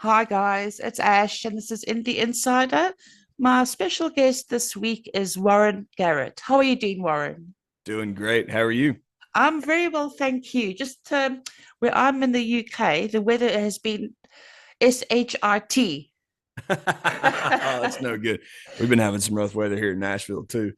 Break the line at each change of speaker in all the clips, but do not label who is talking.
Hi guys, it's Ash and this is Indie Insider. My special guest this week is Warren Garrett. How are you doing, Warren?
Doing great. How are you?
I'm very well, thank you. Just where I'm in the UK, the weather has been shit.
Oh, that's no good. We've been having some rough weather here in Nashville too.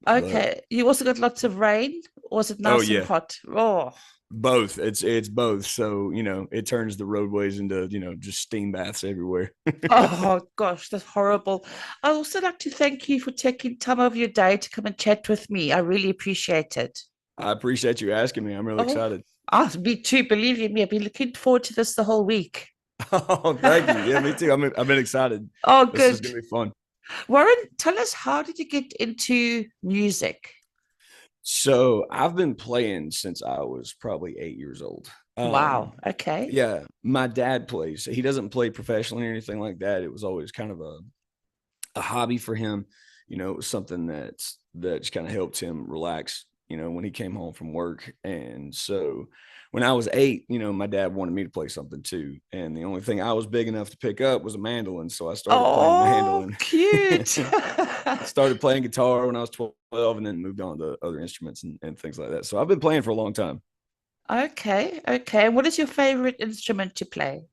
But
Okay, you also got lots of rain, or is it
oh
nice and
yeah,
hot? Oh,
both. It's both. So, it turns the roadways into, just steam baths everywhere.
oh gosh, that's horrible. I'd also like to thank you for taking time of your day to come and chat with me. I really appreciate it.
I appreciate you asking me. I'm really
Oh,
excited.
me too. Believe you me, I've been looking forward to this the whole week.
Oh, thank you. Yeah, me too. I've been excited.
Oh,
This is
good.
gonna be fun.
Warren, tell us, how did you get into music?
So I've been playing since I was probably 8 years old.
Wow. Okay.
Yeah, my dad plays. He doesn't play professionally or anything like that. It was always kind of a hobby for him. It was something that just kind of helped him relax, when he came home from work. And so when I was 8, my dad wanted me to play something too. And the only thing I was big enough to pick up was a mandolin. So I started playing
Oh,
mandolin.
cute.
Started playing guitar when I was 12 and then moved on to other instruments and things like that. So I've been playing for a long time.
Okay. Okay. What is your favorite instrument to play?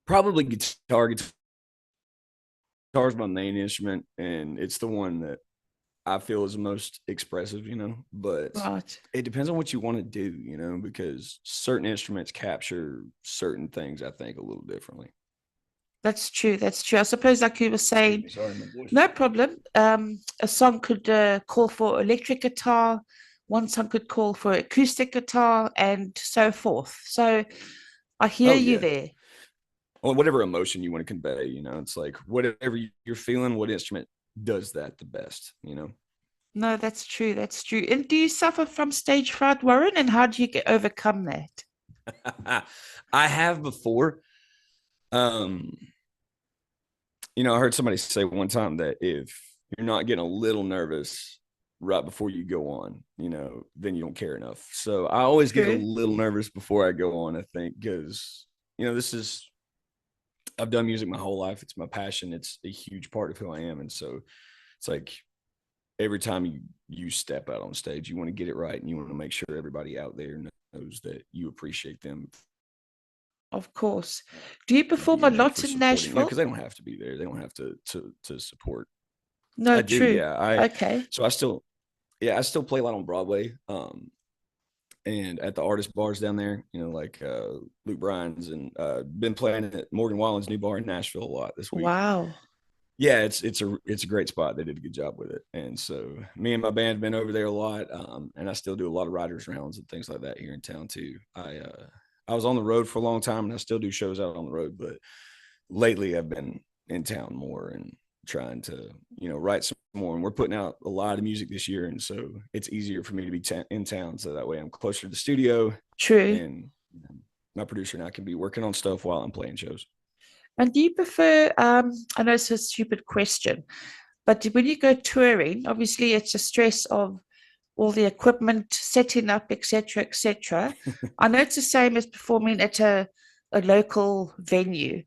Probably guitar. Guitar is my main instrument, and it's the one that I feel is the most expressive, but
Right.
it depends on what you want to do, because certain instruments capture certain things, I think, a little differently.
That's true. That's true. I suppose, like you were
Excuse
saying,
me, sorry, my voice is
no
gone.
problem. A song could call for electric guitar, one song could call for acoustic guitar, and so forth. So I hear
Oh,
you
yeah.
there.
Well, whatever emotion you want to convey, it's like whatever you're feeling, what instrument does that the best?
No, that's true. That's true. And do you suffer from stage fright, Warren? And how do you get overcome that?
I have before. Um, I heard somebody say one time that if you're not getting a little nervous right before you go on, then you don't care enough. So I always get a
True.
little nervous before I go on, I think, because, this is, I've done music my whole life. It's my passion. It's a huge part of who I am. And so it's like every time you step out on stage, you want to get it right and you want to make sure everybody out there knows that you appreciate them
Of course. Do you perform a
being there
lot
for
in
supporting,
Nashville?
because they don't have to be there. They don't have to support.
No,
I do,
true.
yeah. I
Okay.
so I still yeah, I still play a lot on Broadway. And at the artist bars down there, like Luke Bryan's, and been playing at Morgan Wallen's new bar in Nashville a lot this week.
Wow.
Yeah, it's a great spot. They did a good job with it. And so me and my band have been over there a lot. And I still do a lot of writers rounds and things like that here in town too. I was on the road for a long time and I still do shows out on the road, but lately I've been in town more and trying to, write some more. And we're putting out a lot of music this year. And so it's easier for me to be in town. So that way I'm closer to the studio,
True.
and my producer and I can be working on stuff while I'm playing shows.
And do you prefer, I know it's a stupid question, but when you go touring, obviously it's a stress of all the equipment, setting up, etc., etc. I know it's the same as performing at a local venue,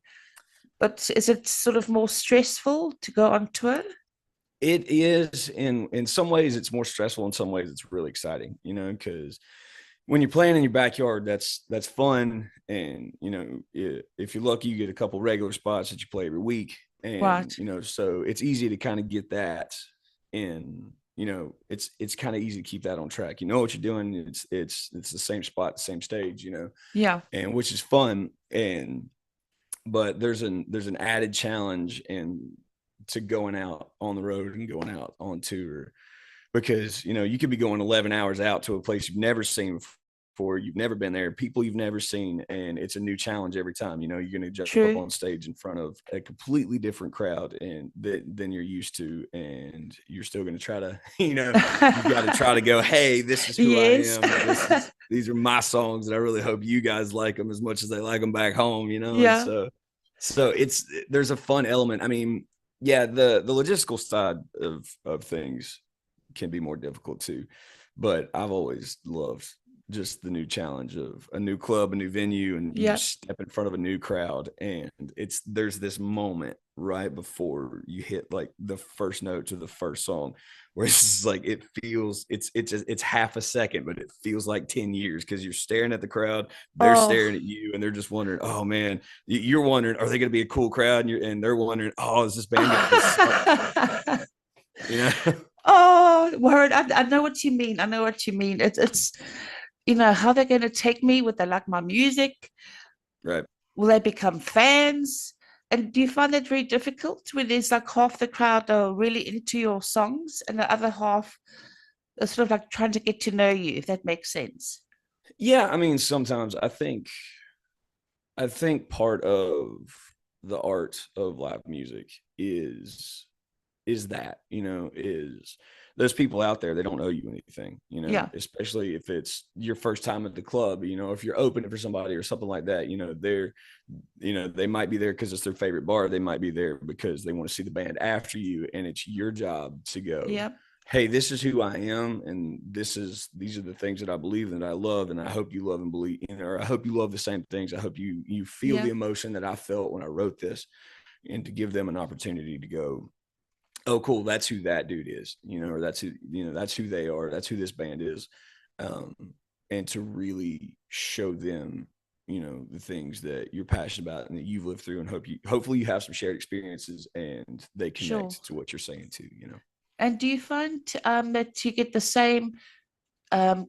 but is it sort of more stressful to go on tour?
It is, in some ways it's more stressful, in some ways it's really exciting, because when you're playing in your backyard, that's fun. And if you're lucky, you get a couple regular spots that you play every week. And
Right.
so it's easy to kind of get that. And it's kind of easy to keep that on track. You know what you're doing. It's the same spot, the same stage,
Yeah.
and which is fun. And but there's an added challenge and to going out on the road and going out on tour, because you could be going 11 hours out to a place you've never seen before, you've never been there, people you've never seen, and it's a new challenge every time. You're going to jump up
True.
on stage in front of a completely different crowd and than you're used to, and you're still going to try to you've got to try to go, hey, this is who I
Yes.
am, these are my songs, and I really hope you guys like them as much as they like them back home. And
Yeah.
so there's a fun element. I mean, yeah, the logistical side of things can be more difficult too, but I've always loved just the new challenge of a new club, a new venue, and you
Yeah.
step in front of a new crowd. And there's this moment right before you hit like the first note to the first song where it's just like, it feels, it's half a second, but it feels like 10 years because you're staring at the crowd, they're
Oh.
staring at you, and they're just wondering, oh man, you're wondering, are they going to be a cool crowd? And they're wondering, oh, is this band going to suck? You know?
Oh, Warren, I know what you mean. I know what you mean. It's how they're going to take me. Would they like my music?
Right.
Will they become fans? And do you find that very difficult when there's like half the crowd are really into your songs and the other half are sort of like trying to get to know you, if that makes sense?
Yeah, I mean, sometimes I think part of the art of live music is that, is those people out there, they don't owe you anything,
Yeah.
especially if it's your first time at the club, if you're opening for somebody or something like that, they might be there because it's their favorite bar. They might be there because they want to see the band after you. And it's your job to go,
Yeah.
hey, this is who I am, and these are the things that I believe and I love, and I hope you love and believe, or I hope you love the same things. I hope you feel
Yeah.
the emotion that I felt when I wrote this, and to give them an opportunity to go, oh, cool, that's who that dude is, or that's who they are, that's who this band is, um, and to really show them, the things that you're passionate about and that you've lived through, and hopefully you have some shared experiences and they
Sure.
connect to what you're saying too.
And do you find that you get the same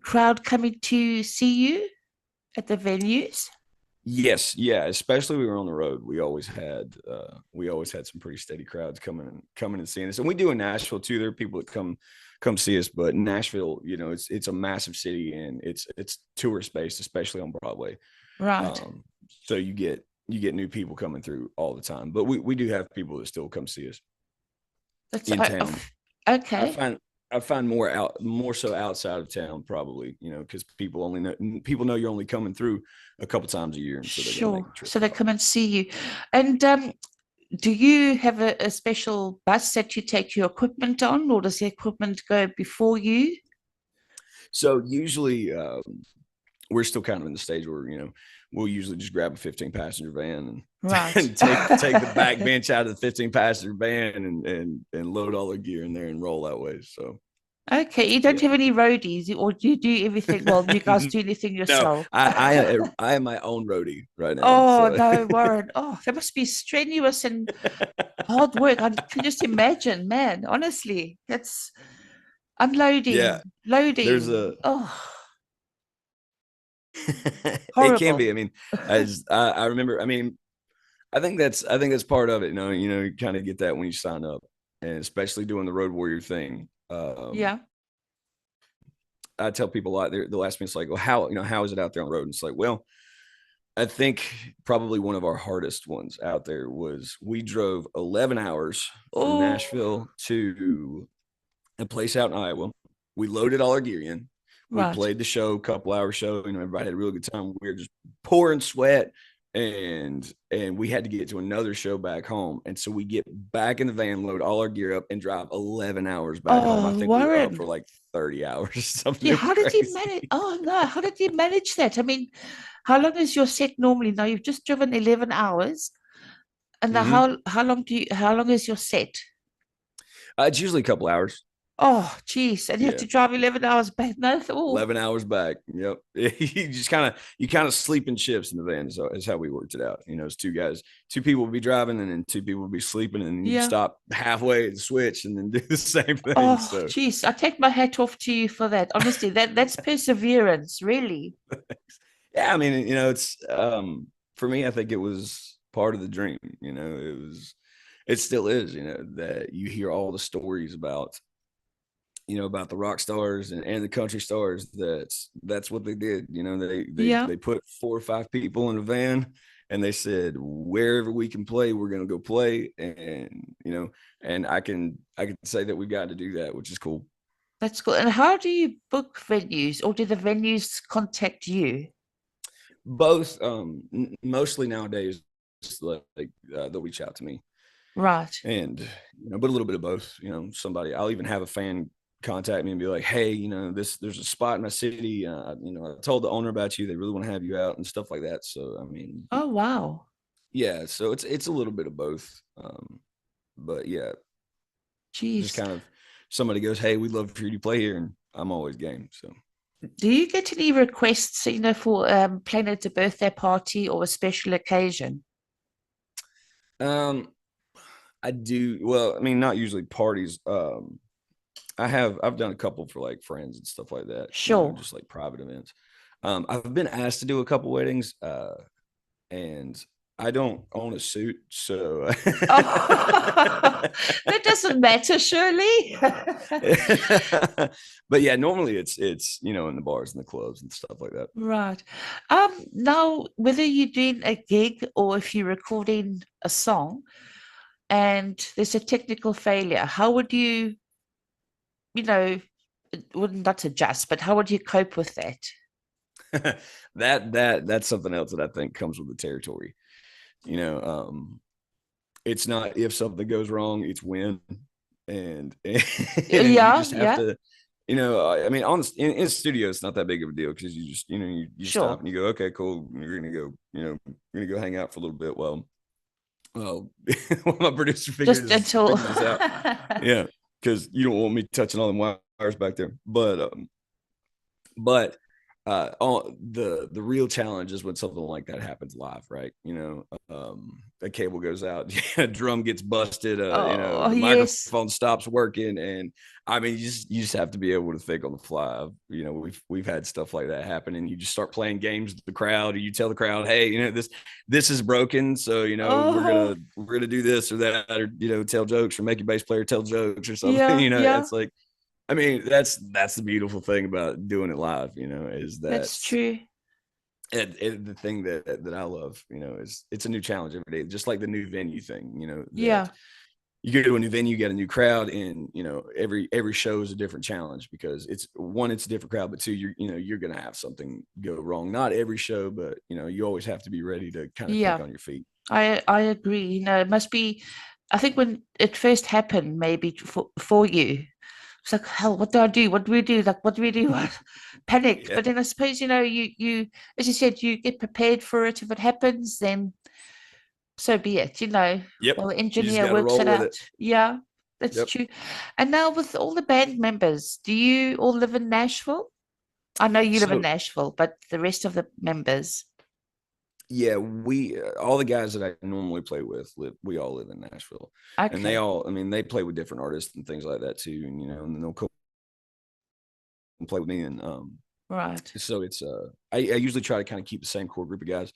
crowd coming to see you at the venues?
Yes, yeah, especially we were on the road. We always had some pretty steady crowds coming and seeing us. And we do in Nashville too. There are people that come see us, but Nashville, it's a massive city, and it's tourist based, especially on Broadway.
Right.
So you get new people coming through all the time. But we do have people that still come see us
That's
in town. I
okay.
find I find more so outside of town, probably, because people know you're only coming through a couple times a year, and so they're going to make
Sure.
the trip
So they
out.
come and see you. And do you have a special bus that you take your equipment on, or does the equipment go before you?
So usually, we're still kind of in the stage where, we'll usually just grab a 15 passenger van and,
Right.
and take the back bench out of the 15 passenger van and load all the gear in there and roll that way. So
Okay. You don't
yeah.
have any roadies, or do you do everything? Well, you guys do anything
No,
yourself?
I am my own roadie right now.
Oh,
So
no, Warren. Oh, that must be strenuous and hard work. I can just imagine, man. Honestly, that's
yeah,
unloading,
there's
loading.
a
Oh,
it can
horrible.
be. I mean, I remember. I mean, I think that's part of it. You kind of get that when you sign up, and especially doing the road warrior thing.
Yeah.
I tell people a lot. They'll ask me, it's like, well, how is it out there on the road? And it's like, well, I think probably one of our hardest ones out there was we drove 11 hours from
Oh,
Nashville to a place out in Iowa. We loaded all our gear in. We
right.
played the show, couple hour show. Everybody had a really good time. We were just pouring sweat, and we had to get to another show back home. And so we get back in the van, load all our gear up, and drive 11 hours back home. I
Oh,
think we were up
Warren.
for like 30 hours,
Yeah,
something
how did you
crazy.
manage? Oh no, how did you manage that? I mean, how long is your set normally? Now you've just driven 11 hours, and now
Mm-hmm.
how long is your set?
It's usually a couple hours.
Oh, geez, and you have
Yeah.
to drive 11 hours back. No, oh,
11 hours back. Yep. You kind of sleep in shifts in the van. So is how we worked it out. It's two people would be driving, and then two people would be sleeping, and you'd
yeah.
stop halfway and switch and then do the same thing.
Oh,
So
geez, I take my hat off to you for that. Honestly, that's perseverance, really.
yeah, I mean, it's for me, I think it was part of the dream. It still is, that you hear all the stories about the rock stars and the country stars. That's what they did. They
Yeah,
put 4 or 5 people in a van, and they said, wherever we can play, we're going to go play. And I can say that we've got to do that, which is cool.
that's cool. And how do you book venues, or do the venues contact you?
Both, mostly nowadays, they'll reach out to me,
Right.
and but a little bit of both. I'll even have a fan contact me and be like, hey, there's a spot in my city. I told the owner about you. They really want to have you out and stuff like that. So, I mean,
Oh, wow.
yeah, so it's a little bit of both. But yeah, just
Jeez.
kind of somebody goes, hey, we'd love for you to play here. And I'm always game. So,
Do you get any requests, for playing at a birthday party or a special occasion?
um, I do. Well, I mean, not usually parties. I've done a couple for like friends and stuff like that,
Sure.
just like private events. I've been asked to do a couple weddings, and I don't own a suit, so
Oh, that doesn't matter, surely.
but yeah, normally it's in the bars and the clubs and stuff like that.
Right. Now, whether you're doing a gig or if you're recording a song and there's a technical failure, how would you, you know, wouldn't not adjust, but how would you cope with that?
That's something else that I think comes with the territory. You know, it's not if something goes wrong, it's when, and you
Yeah,
just have
yeah,
to, I mean, in the studio, it's not that big of a deal because you just, you stop
sure.
and you go, okay, cool. You're gonna go, you're gonna go hang out for a little bit while my producer
Just until,
figures this out. Yeah, because you don't want me touching all the wires back there. But all the real challenge is when something like that happens live, right? A cable goes out, a drum gets busted,
oh,
the
yes.
microphone stops working, and I mean, you just have to be able to think on the fly. We've had stuff like that happen, and you just start playing games with the crowd, or you tell the crowd, hey, this is broken, so
Oh,
we're gonna do this or that, or tell jokes, or make your bass player tell jokes or something.
yeah, yeah,
It's like, I mean, that's the beautiful thing about doing it live, is that
that's true.
the thing that I love, is it's a new challenge every day, just like the new venue thing, that
Yeah,
you go to a new venue, you get a new crowd, and every show is a different challenge because it's a different crowd, but two, you're gonna have something go wrong. Not every show, but you always have to be ready to kind of think
yeah.
on your feet.
I agree. It must be. I think when it first happened, maybe for you, it's like, hell, what do I do? What do we do? Like, what do we do? Panicked.
Yeah.
But then I suppose you, as you said, you get prepared for it. If it happens, then so be it.
Yep.
Well, the
You just
engineer
got to
works
roll
it
with
out.
it.
Yeah, that's
Yep.
true. And now with all the band members, do you all live in Nashville? I know you live in
So
Nashville, but the rest of the members.
yeah, we all the guys that I normally play with we all live in Nashville, and they
Okay,
all, I mean, they play with different artists and things like that too, and then they'll come and play with me, and
right.
so it's I usually try to kind of keep the same core group of guys,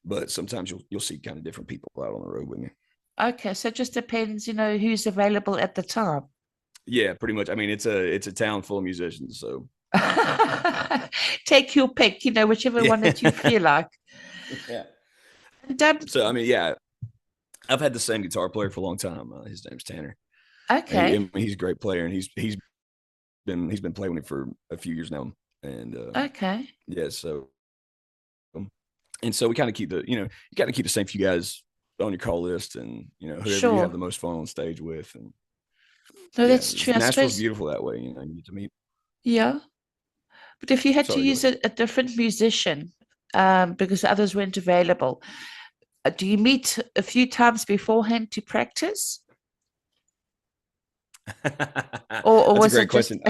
but sometimes you'll see kind of different people out on the road with me.
Okay, so it just depends, who's available at the time.
Yeah, pretty much. I mean, it's a town full of musicians, so
Take your pick, whichever one that you
yeah.
feel like.
Yeah.
And
So I mean, yeah, I've had the same guitar player for a long time. His name's Tanner. I
okay,
mean, he's a great player, and he's been playing with me for a few years now, and
okay,
yeah, um, so we kind of keep you got to keep the same few guys on your call list, and whoever you have
sure.
the most fun on stage with, and
No,
yeah,
that's true. I
Nashville's
suppose,
beautiful that way. You get to meet.
yeah. But if you had to
Sorry, go
use
ahead.
a different musician, because others weren't available, do you meet a few times beforehand to practice? Or
That's a
was
great
it just
question.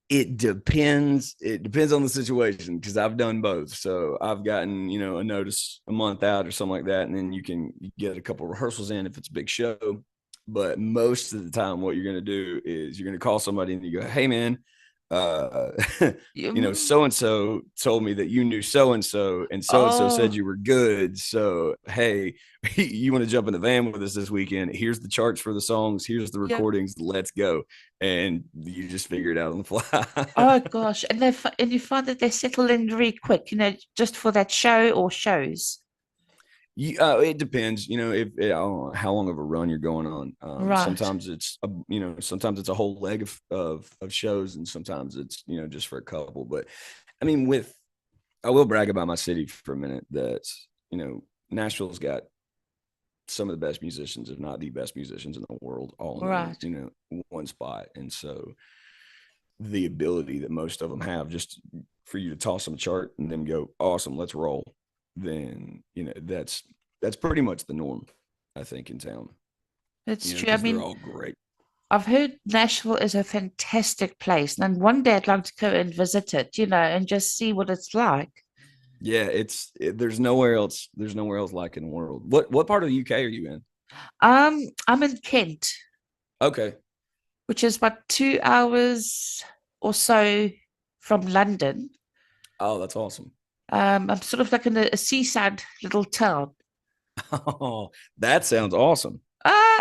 It depends. It depends on the situation because I've done both. So I've gotten, a notice a month out or something like that, and then you get a couple of rehearsals in if it's a big show. But most of the time, what you're going to do is you're going to call somebody and you go, "Hey, man, uh,
Mm,
so and so told me that you knew and so and so said
oh,
you were good. So hey, you want to jump in the van with us this weekend? Here's the charts for the songs. Here's the
yeah.
recordings. Let's go." And you just figure it out on the fly.
Oh gosh, and and you find that they settle in very quick, just for that show or shows.
It depends, if I don't know how long of a run you're going on.
Right.
Sometimes it's a whole leg of shows, and sometimes it's just for a couple. But I mean, I will brag about my city for a minute. That Nashville's got some of the best musicians, if not the best musicians in the world, all in one,
Right.
one spot. And so the ability that most of them have, just for you to toss them a chart and then go, awesome, let's roll, then that's pretty much the norm, I think, in town.
It's true. I
Because they're
mean,
all great.
I've heard Nashville is a fantastic place. And one day I'd like to go and visit it, and just see what it's like.
Yeah, there's nowhere else. There's nowhere else like it in the world. What part of the UK are you in?
I'm in Kent,
Okay.
which is about 2 hours or so from London.
Oh, that's awesome.
I'm sort of like in a seaside little town.
Oh, that sounds awesome.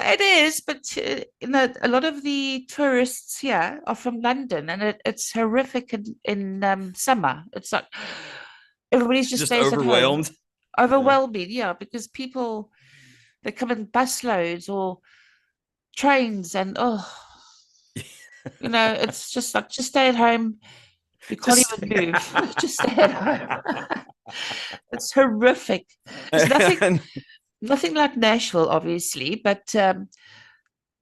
It is, but a lot of the tourists here are from London, and it's horrific in summer. It's like everybody just
Just
stays at home.
overwhelmed. Yeah.
Overwhelming, yeah, because people they come in busloads or trains, and it's just like just stay at home. You can't
Just
even move. Just stay at home. It's horrific. There's nothing like Nashville, obviously, but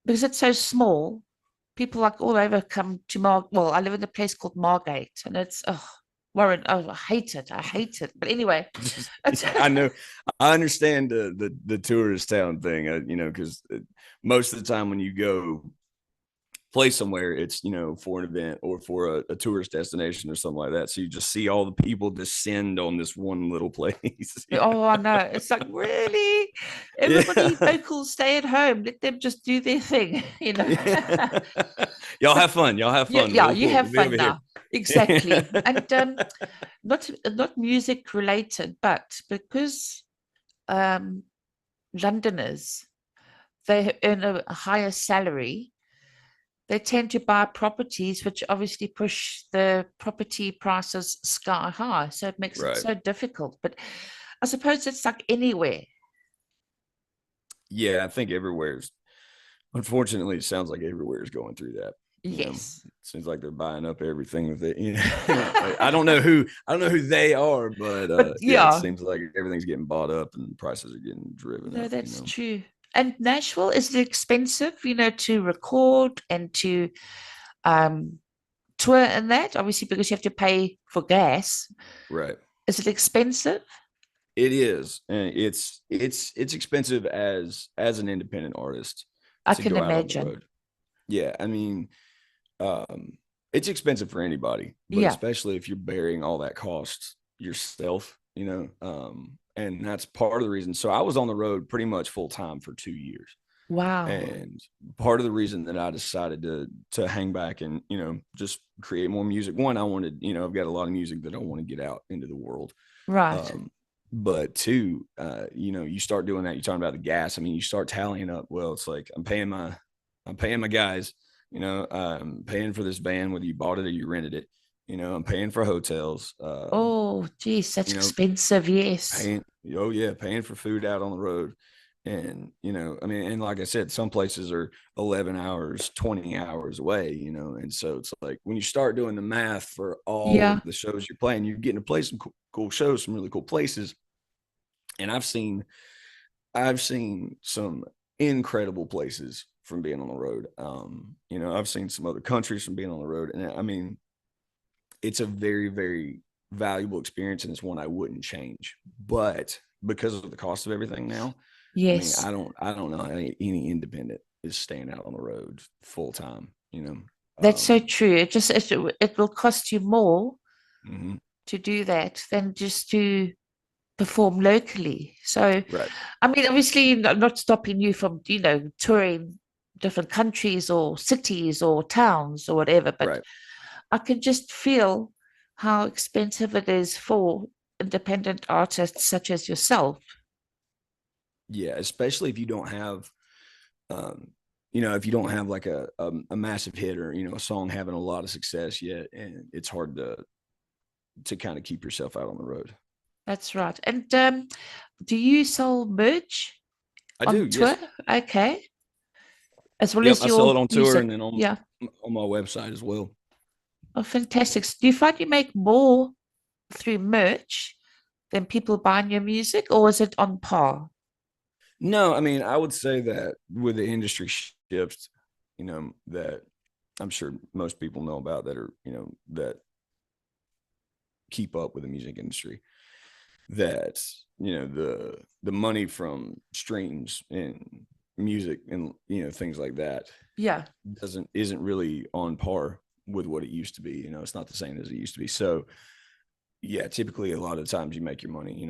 because it's so small, people like all over come to Well, I live in a place called Margate, and it's Warren. Oh, I hate it. I hate it. But anyway,
I know. I understand the tourist town thing. Because most of the time when you go play somewhere, it's for an event or for a tourist destination or something like that. So you just see all the people descend on this one little place.
oh, I know. It's like really, everybody
Yeah.
locals stay at home. Let them just do their thing.
Yeah. Y'all have fun. Y'all have
Yeah,
fun.
yeah.
We'll,
You
we'll
have
be over
fun
here.
now. Exactly. And not music related, but because um Londoners they earn a higher salary, they tend to buy properties, which obviously push the property prices sky high. So it makes it
Right.
so difficult. But I suppose it's like anywhere.
Yeah, I think everywhere's, unfortunately, it sounds like everywhere's going through that.
Yes.
It seems like they're buying up everything with it. I don't know who they are, but
But
yeah, it
yeah,
seems like everything's getting bought up and prices are getting driven
no,
up.
that's true. And Nashville, is it expensive, to record and to um tour and that? Obviously, because you have to pay for gas.
Right.
Is it expensive?
It is, and it's expensive as an independent artist
I
to
can
go out on the
imagine.
road. Yeah, I mean, it's expensive for anybody, but
Yeah.
especially if you're bearing all that cost yourself, and that's part of the reason. So I was on the road pretty much full time for 2 years.
Wow.
And part of the reason that I decided to hang back and, just create more music. One, I wanted, I've got a lot of music that I want to get out into the world.
Right.
But two, you start doing that. You're talking about the gas. I mean, you start tallying up. Well, it's like I'm paying my guys. I'm paying for this van, whether you bought it or you rented it. I'm paying for hotels.
Oh, geez, that's
You know,
expensive. Yes.
paying. Oh yeah, paying for food out on the road. And I mean, and like I said, some places are 11 hours, 20 hours away. And so it's like when you start doing the math for all
Yeah.
of the shows you're playing, you're getting to play some cool shows, some really cool places. And I've seen some incredible places from being on the road. I've seen some other countries from being on the road. And I mean, it's a very, very valuable experience, and it's one I wouldn't change. But because of the cost of everything now, I mean,
Yes.
I don't know any independent is staying out on the road full time.
That's so true. It will cost you more
Mhm.
to do that than just to perform locally. So,
Right.
I mean, obviously, not stopping you from, touring different countries or cities or towns or whatever, but
Right.
I can just feel how expensive it is for independent artists such as yourself.
Yeah, especially if you don't have, um, if you don't have like a massive hit or a song having a lot of success yet, and it's hard to kind of keep yourself out on the road.
That's right. And do you sell merch
I do,
on tour?
yes.
Okay. As well
Yep,
as
I sell
your
it on tour
music.
and then
Yeah.
on my website as well.
Oh, fantastic. So do you find you make more through merch than people buying your music, or is it on par?
No, I mean, I would say that with the industry shifts, that I'm sure most people know about that are, that keep up with the music industry, that, the money from streams and music and, things like that
Yeah.
isn't really on par with what it used to be. It's not the same as it used to be. So yeah, typically a lot of times you make your money,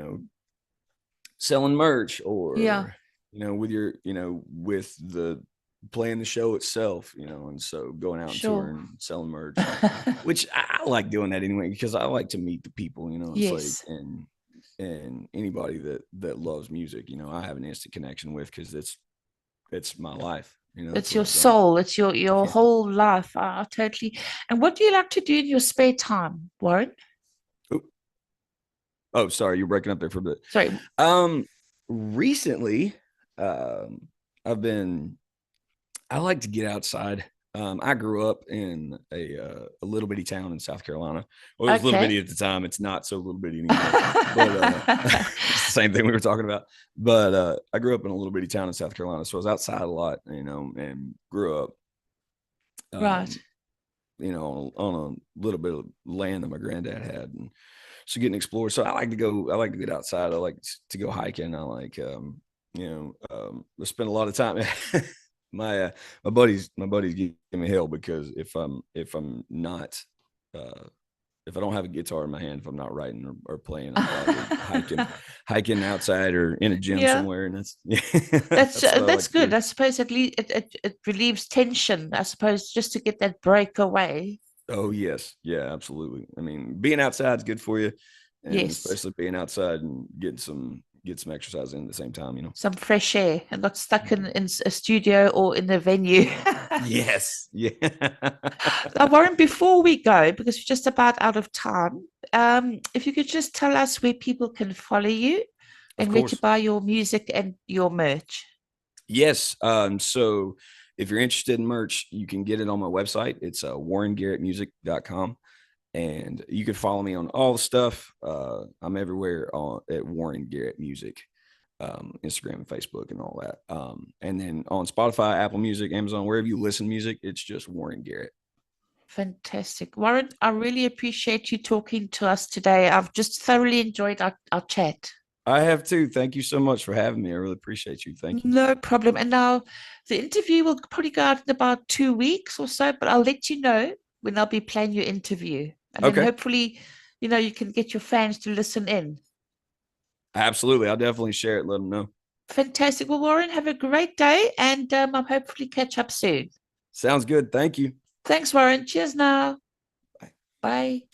selling merch
Yeah.
or, with your, with the playing the show itself, and so going out and
Sure.
touring, selling merch, which I like doing that anyway, because I like to meet the people, it's like,
Yes.
and anybody that loves music, I have an instant connection with, because it's my life,
It's
that's
your
what I've done.
soul. It's your
Yeah.
whole life. I totally. And what do you like to do in your spare time, Warren?
Oh, sorry, you're breaking up there for a bit.
Sorry.
Recently, I've been. I like to get outside. I grew up in a little bitty town in South Carolina. Well, it was little
Okay.
bitty at the time. It's not so little bitty anymore. But it's the same thing we were talking about. But I grew up in a little bitty town in South Carolina, so I was outside a lot, and grew up,
Right.
um, on a little bit of land that my granddad had, and so getting explored. So I like to go. I like to get outside. I like to go hiking. I like, I spend a lot of time. my my buddies give me hell, because if I'm not, if I don't have a guitar in my hand, if I'm not writing or playing, I'm probably hiking outside or in a gym
Yeah.
somewhere, and that's
That's
that's what I like
that's
to
good.
do.
I suppose at least it relieves tension. I suppose just to get that break away.
Oh yes, yeah, absolutely. I mean, being outside is good for you, and
Yes.
especially being outside and get some exercise in at the same time.
Some fresh air and not stuck in a studio or in a venue.
Yes, yeah.
Warren, before we go, because we're just about out of time, if you could just tell us where people can follow you
Of
and where to
course.
buy your music and your merch.
Yes. So if you're interested in merch, you can get it on my website. It's warrengarrettmusic.com. And you can follow me on all the stuff. I'm everywhere at Warren Garrett Music, Instagram and Facebook and all that. And then on Spotify, Apple Music, Amazon, wherever you listen to music, it's just Warren Garrett.
Fantastic. Warren, I really appreciate you talking to us today. I've just thoroughly enjoyed our chat.
I have too. Thank you so much for having me. I really appreciate you. Thank you.
No problem. And now the interview will probably go out in about 2 weeks or so, but I'll let you know when I'll be playing your interview. And then
Okay.
hopefully, you can get your fans to listen in.
Absolutely. I'll definitely share it. Let them know.
Fantastic. Well, Warren, have a great day and I'll hopefully catch up soon.
Sounds good. Thank you.
Thanks, Warren. Cheers now.
Bye.
Bye.